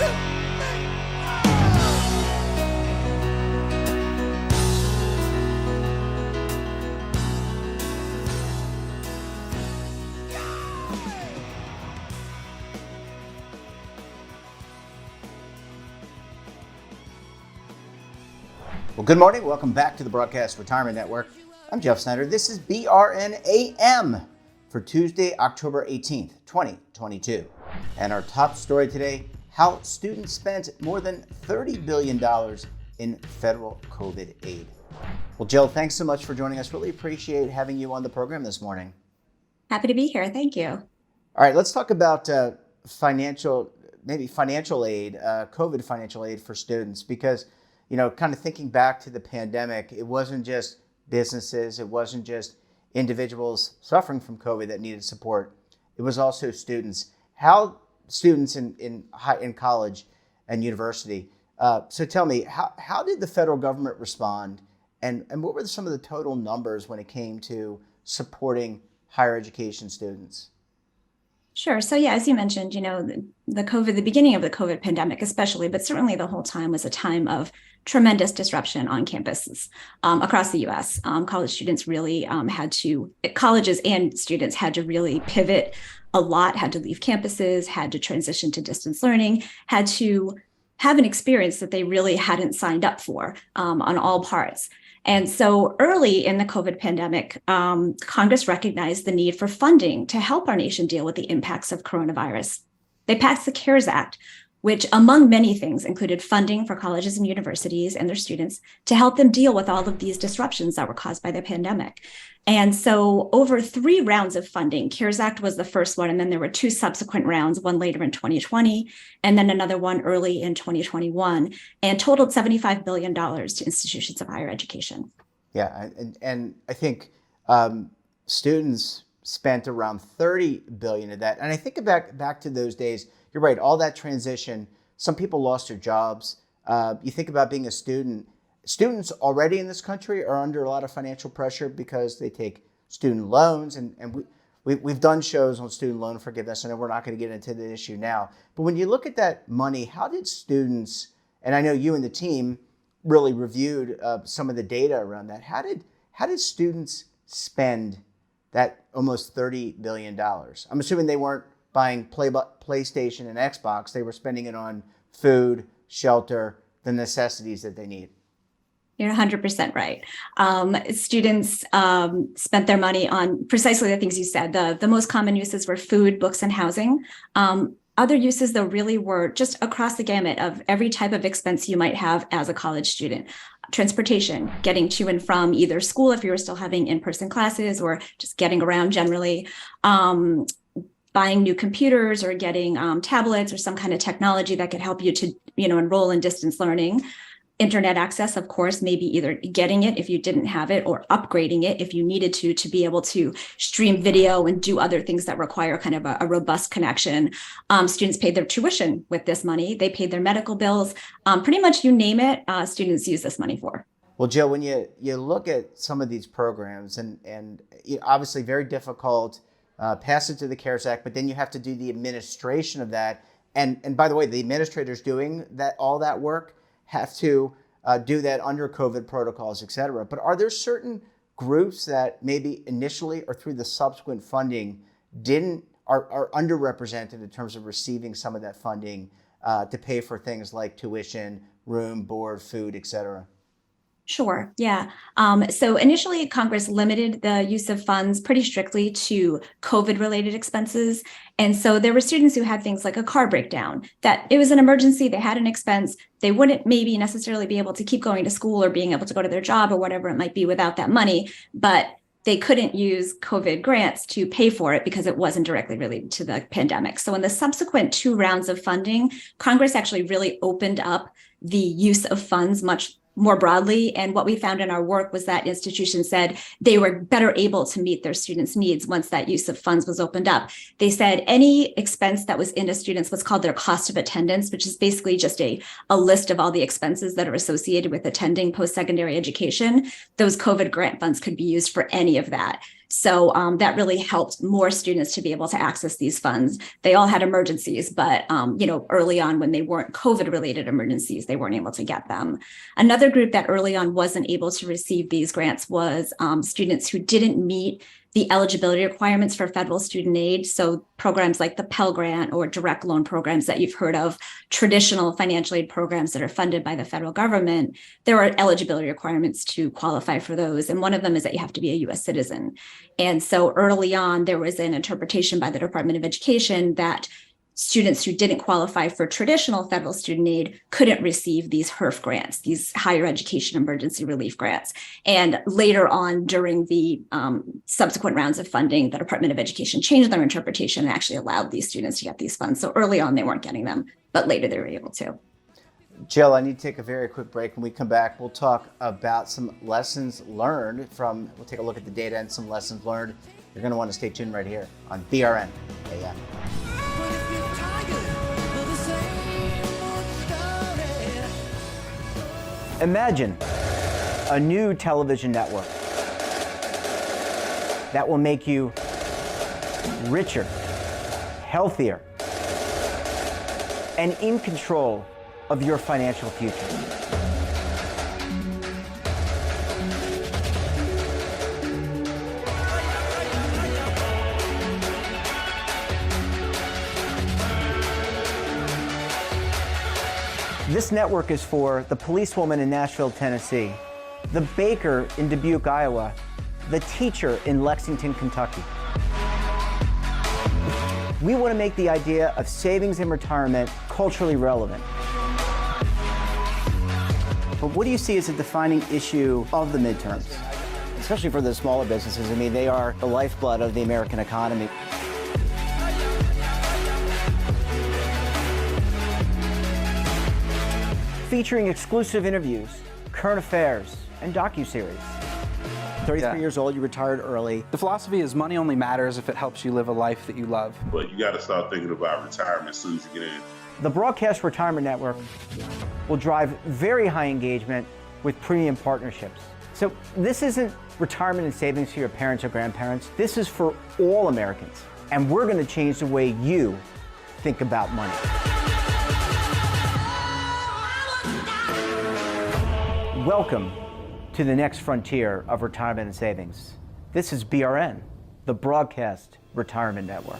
Well, good morning. Welcome back to the Broadcast Retirement Network. I'm Jeff Snyder. This is BRN AM for Tuesday, October 18th, 2022. And our top story today, how students spent more than $30 billion in federal COVID aid. Well, Jill, thanks so much for joining us. Really appreciate having you on the program this morning. Happy to be here. Thank you. All right, let's talk about financial aid, COVID financial aid for students, because kind of thinking back to the pandemic, it wasn't just businesses, it wasn't just individuals suffering from COVID that needed support. It was also students. How students in college and university. So tell me, how did the federal government respond, and what were some of the total numbers when it came to supporting higher education students? Sure. So yeah, as you mentioned, the beginning of the COVID pandemic especially, but certainly the whole time was a time of tremendous disruption on campuses across the U.S. College students really colleges and students had to really pivot a lot, had to leave campuses, had to transition to distance learning, had to have an experience that they really hadn't signed up for on all parts. And so early in the COVID pandemic, Congress recognized the need for funding to help our nation deal with the impacts of coronavirus. They passed the CARES Act, which, among many things, included funding for colleges and universities and their students to help them deal with all of these disruptions that were caused by the pandemic. And so over 3 rounds of funding, CARES Act was the first one, and then there were 2 subsequent rounds, one later in 2020, and then another one early in 2021, and totaled $75 billion to institutions of higher education. Yeah, and I think students spent around $30 billion of that. And I think back to those days, you're right, all that transition, some people lost their jobs. You think about being a student. Students already in this country are under a lot of financial pressure because they take student loans, and we've done shows on student loan forgiveness. I know we're not going to get into the issue now, but when you look at that money, how did students, and I know you and the team really reviewed some of the data around that, how did students spend that almost $30 billion? I'm assuming they weren't buying PlayStation and Xbox. They were spending it on food, shelter, the necessities that they need. You're 100% right. Students spent their money on precisely the things you said. The most common uses were food, books, and housing. Other uses, though, really were just across the gamut of every type of expense you might have as a college student. Transportation, getting to and from either school if you were still having in-person classes, or just getting around generally. Buying new computers or getting tablets or some kind of technology that could help you to enroll in distance learning. Internet access, of course, maybe either getting it if you didn't have it or upgrading it if you needed to be able to stream video and do other things that require kind of a robust connection. Students paid their tuition with this money. They paid their medical bills. Pretty much you name it, students use this money for. Well, Jill, when you look at some of these programs, and obviously very difficult, pass it to the CARES Act, but then you have to do the administration of that. And by the way, the administrators doing all that work have to do that under COVID protocols, et cetera. But are there certain groups that maybe initially or through the subsequent funding are underrepresented in terms of receiving some of that funding to pay for things like tuition, room, board, food, et cetera? Sure. Yeah. So initially, Congress limited the use of funds pretty strictly to COVID-related expenses. And so there were students who had things like a car breakdown, that it was an emergency, they had an expense, they wouldn't maybe necessarily be able to keep going to school or being able to go to their job or whatever it might be without that money, but they couldn't use COVID grants to pay for it because it wasn't directly related to the pandemic. So in the subsequent 2 rounds of funding, Congress actually really opened up the use of funds much more broadly. And what we found in our work was that institutions said they were better able to meet their students' needs once that use of funds was opened up. They said any expense that was in a student's what's called their cost of attendance, which is basically just a list of all the expenses that are associated with attending post-secondary education, those COVID grant funds could be used for any of that. So that really helped more students to be able to access these funds. They all had emergencies, but early on, when they weren't COVID-related emergencies, they weren't able to get them. Another group that early on wasn't able to receive these grants was students who didn't meet the eligibility requirements for federal student aid. So programs like the Pell Grant or direct loan programs that you've heard of, traditional financial aid programs that are funded by the federal government, there are eligibility requirements to qualify for those. And one of them is that you have to be a US citizen. And so early on, there was an interpretation by the Department of Education that students who didn't qualify for traditional federal student aid couldn't receive these HERF grants, these higher education emergency relief grants. And later on, during the subsequent rounds of funding, the Department of Education changed their interpretation and actually allowed these students to get these funds. So early on, they weren't getting them, but later they were able to. Jill, I need to take a very quick break. When we come back, we'll talk about some lessons learned we'll take a look at the data and some lessons learned. You're going to want to stay tuned right here on BRN AM. Imagine a new television network that will make you richer, healthier, and in control of your financial future. This network is for the policewoman in Nashville, Tennessee, the baker in Dubuque, Iowa, the teacher in Lexington, Kentucky. We want to make the idea of savings and retirement culturally relevant. But what do you see as a defining issue of the midterms, especially for the smaller businesses? I mean, they are the lifeblood of the American economy. Featuring exclusive interviews, current affairs, and docuseries. 33 years old, you retired early. The philosophy is money only matters if it helps you live a life that you love. But you got to start thinking about retirement as soon as you get in. The Broadcast Retirement Network will drive very high engagement with premium partnerships. So this isn't retirement and savings for your parents or grandparents. This is for all Americans. And we're going to change the way you think about money. Welcome to the next frontier of retirement and savings. This is BRN, the Broadcast Retirement Network.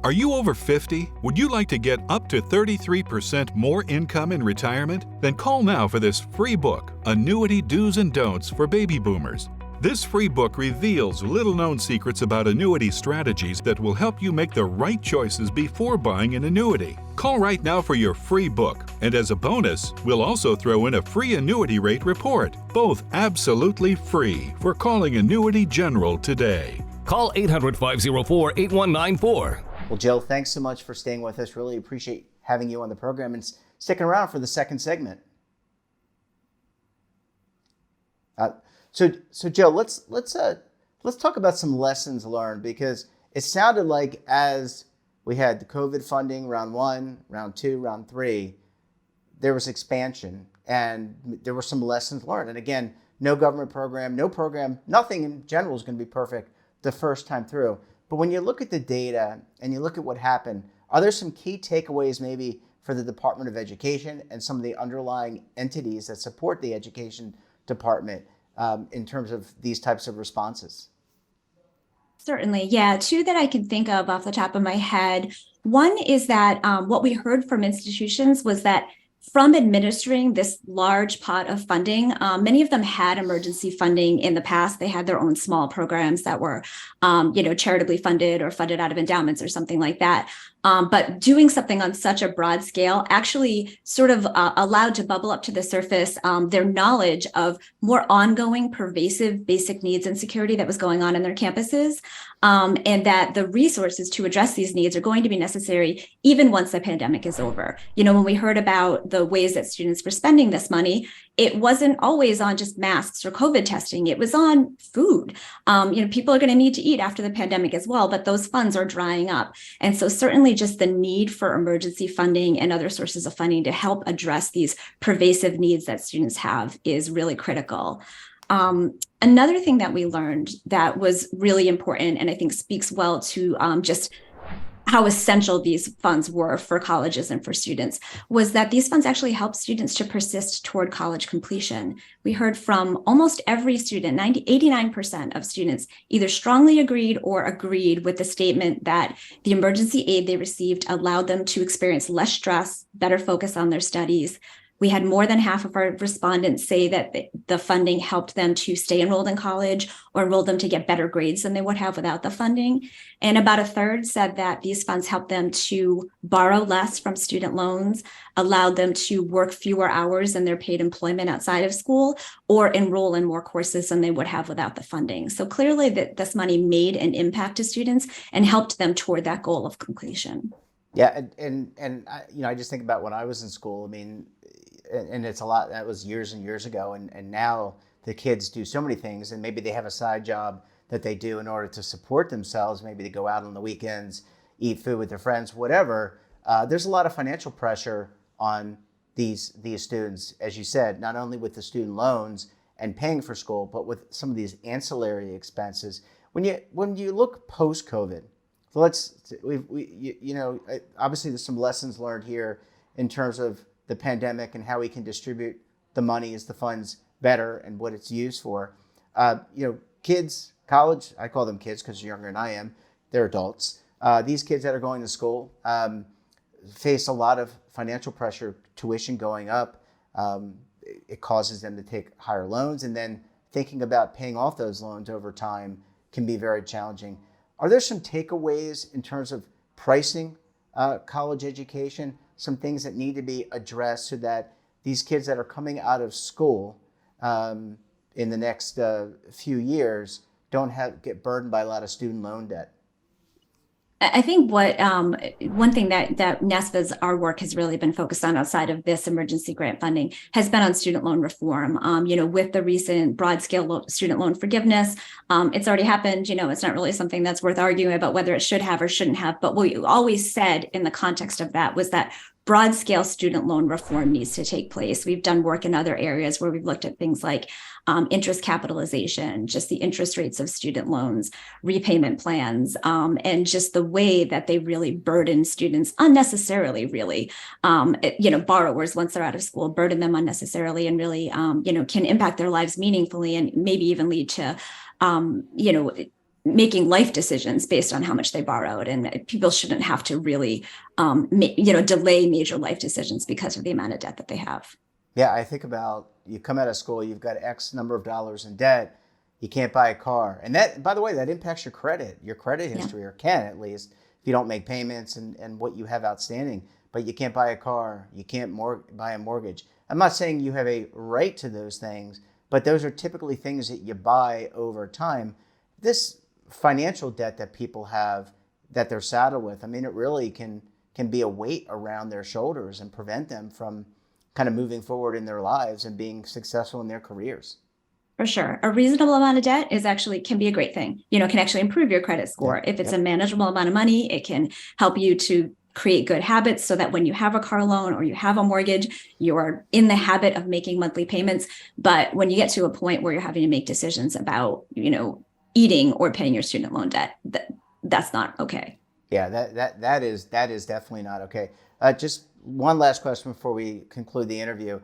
Are you over 50? Would you like to get up to 33% more income in retirement? Then call now for this free book, Annuity Do's and Don'ts for Baby Boomers. This free book reveals little-known secrets about annuity strategies that will help you make the right choices before buying an annuity. Call right now for your free book, and as a bonus, we'll also throw in a free annuity rate report, both absolutely free for calling Annuity General today. Call 800-504-8194. Well, Jill, thanks so much for staying with us. Really appreciate having you on the program and sticking around for the second segment. So Jill, let's talk about some lessons learned, because it sounded like as we had the COVID funding, round 1, round 2, round 3, there was expansion and there were some lessons learned. And again, no government program, nothing in general is going to be perfect the first time through. But when you look at the data and you look at what happened, are there some key takeaways maybe for the Department of Education and some of the underlying entities that support the education department in terms of these types of responses? Certainly. Yeah. Two that I can think of off the top of my head. One is that what we heard from institutions was that from administering this large pot of funding, many of them had emergency funding in the past. They had their own small programs that were, charitably funded or funded out of endowments or something like that. But doing something on such a broad scale actually sort of allowed to bubble up to the surface their knowledge of more ongoing, pervasive basic needs and security that was going on in their campuses, and that the resources to address these needs are going to be necessary even once the pandemic is over. When we heard about the ways that students were spending this money, it wasn't always on just masks or COVID testing. It was on food. People are going to need to eat after the pandemic as well, but those funds are drying up. And so certainly just the need for emergency funding and other sources of funding to help address these pervasive needs that students have is really critical. Another thing that we learned that was really important, and I think speaks well to just how essential these funds were for colleges and for students, was that these funds actually help students to persist toward college completion. We heard from almost every student, 89% of students either strongly agreed or agreed with the statement that the emergency aid they received allowed them to experience less stress, better focus on their studies. We had more than half of our respondents say that the funding helped them to stay enrolled in college or enrolled them to get better grades than they would have without the funding. And about a third said that these funds helped them to borrow less from student loans, allowed them to work fewer hours in their paid employment outside of school, or enroll in more courses than they would have without the funding. So clearly that this money made an impact to students and helped them toward that goal of completion. Yeah, and I just think about when I was in school. I mean, and it's a lot, that was years and years ago, and now the kids do so many things, and maybe they have a side job that they do in order to support themselves. Maybe they go out on the weekends, eat food with their friends, whatever. There's a lot of financial pressure on these students, as you said, not only with the student loans and paying for school, but with some of these ancillary expenses. When you look post-COVID, so obviously there's some lessons learned here in terms of the pandemic and how we can distribute the money as the funds better and what it's used for. Kids, college, I call them kids because they're younger than I am, they're adults. These kids that are going to school face a lot of financial pressure, tuition going up. It causes them to take higher loans, and then thinking about paying off those loans over time can be very challenging. Are there some takeaways in terms of pricing college education? Some things that need to be addressed so that these kids that are coming out of school in the next few years don't get burdened by a lot of student loan debt? I think one thing that NESFA's our work has really been focused on outside of this emergency grant funding has been on student loan reform. With the recent broad scale student loan forgiveness, it's already happened. It's not really something that's worth arguing about whether it should have or shouldn't have. But what we always said in the context of that was that broad scale student loan reform needs to take place. We've done work in other areas where we've looked at things like interest capitalization, just the interest rates of student loans, repayment plans, and just the way that they really burden students unnecessarily, really. Borrowers, once they're out of school, burden them unnecessarily and really, can impact their lives meaningfully and maybe even lead to, making life decisions based on how much they borrowed. And people shouldn't have to really, delay major life decisions because of the amount of debt that they have. Yeah, I think about you come out of school, you've got X number of dollars in debt, you can't buy a car. And that, by the way, that impacts your credit history, or can at least, if you don't make payments and what you have outstanding. But you can't buy a car, you can't buy a mortgage. I'm not saying you have a right to those things, but those are typically things that you buy over time. This financial debt that people have that they're saddled with, I mean, it really can be a weight around their shoulders and prevent them from kind of moving forward in their lives and being successful in their careers. For sure. A reasonable amount of debt can be a great thing, can actually improve your credit score. If it's a manageable amount of money, it can help you to create good habits so that when you have a car loan or you have a mortgage, you're in the habit of making monthly payments. But when you get to a point where you're having to make decisions about, eating or paying your student loan debt, that's not okay. Yeah, that is definitely not okay. Just one last question before we conclude the interview.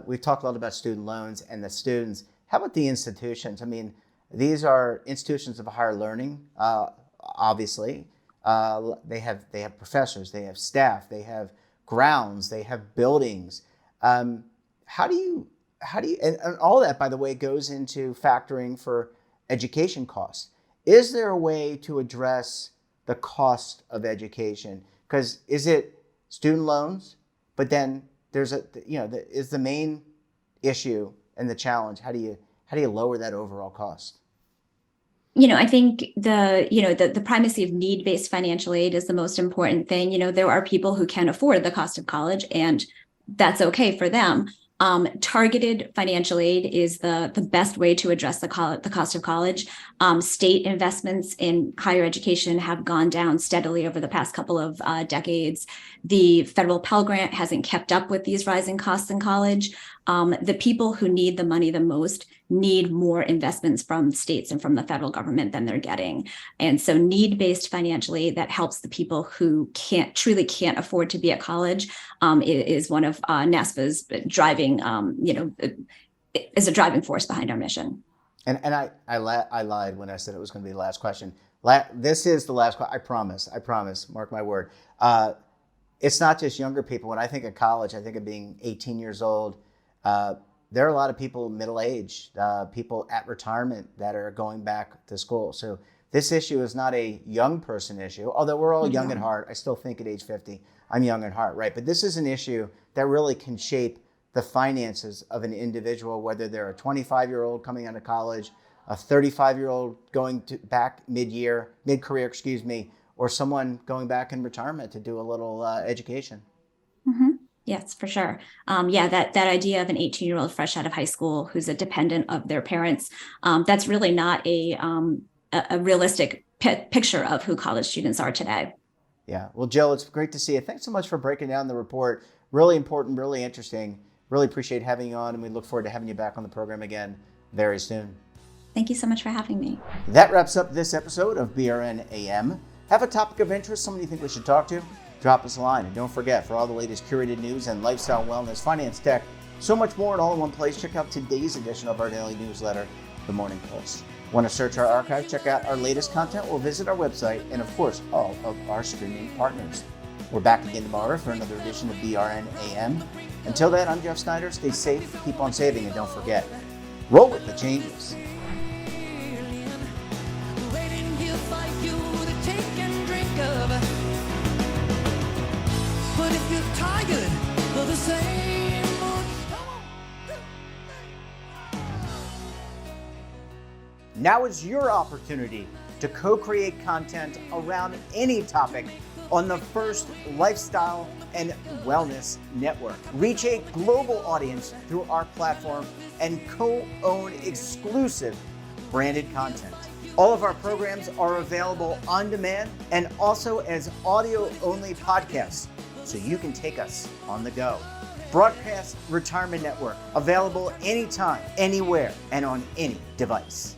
We've talked a lot about student loans and the students. How about the institutions? I mean, these are institutions of higher learning, obviously. They have professors, they have staff, they have grounds, they have buildings. How do you and all that, by the way, goes into factoring for education costs. Is there a way to address the cost of education? Because is it student loans, but then there's is the main issue and the challenge, how do you lower that overall cost? I think the primacy of need-based financial aid is the most important thing. There are people who can afford the cost of college, and that's okay for them. Targeted financial aid is the best way to address the cost of college. State investments in higher education have gone down steadily over the past couple of decades. The federal Pell Grant hasn't kept up with these rising costs in college. The people who need the money the most need more investments from states and from the federal government than they're getting. And so need-based financial aid that helps the people who truly can't afford to be at college is one of NASFA's driving, is a driving force behind our mission. And I lied when I said it was going to be the last question. This is the last question. I promise. Mark my word. It's not just younger people. When I think of college, I think of being 18 years old. There are a lot of people middle-aged, people at retirement that are going back to school. So this issue is not a young person issue, although we're all young at heart. I still think at age 50, I'm young at heart, right? But this is an issue that really can shape the finances of an individual, whether they're a 25-year-old coming out of college, a 35-year-old going back mid-career, or someone going back in retirement to do a little education. Mm-hmm. Yes, for sure. That idea of an 18-year-old fresh out of high school who's a dependent of their parents, that's really not a realistic picture of who college students are today. Yeah. Well, Jill, it's great to see you. Thanks so much for breaking down the report. Really important, really interesting. Really appreciate having you on, and we look forward to having you back on the program again very soon. Thank you so much for having me. That wraps up this episode of BRN AM. Have a topic of interest, someone you think we should talk to? Drop us a line. And don't forget, for all the latest curated news and lifestyle, wellness, finance, tech, so much more, and all in one place, check out today's edition of our daily newsletter, The Morning Pulse. Want to search our archive, check out our latest content, or visit our website, and of course, all of our streaming partners. We're back again tomorrow for another edition of BRN AM. Until then, I'm Jeff Snyder. Stay safe, keep on saving, and don't forget, roll with the changes. But if you're tired of the same old Now is your opportunity to co-create content around any topic on the First Lifestyle and Wellness Network. Reach a global audience through our platform and co-own exclusive branded content. All of our programs are available on demand and also as audio-only podcasts, so you can take us on the go. Broadcast Retirement Network, available anytime, anywhere, and on any device.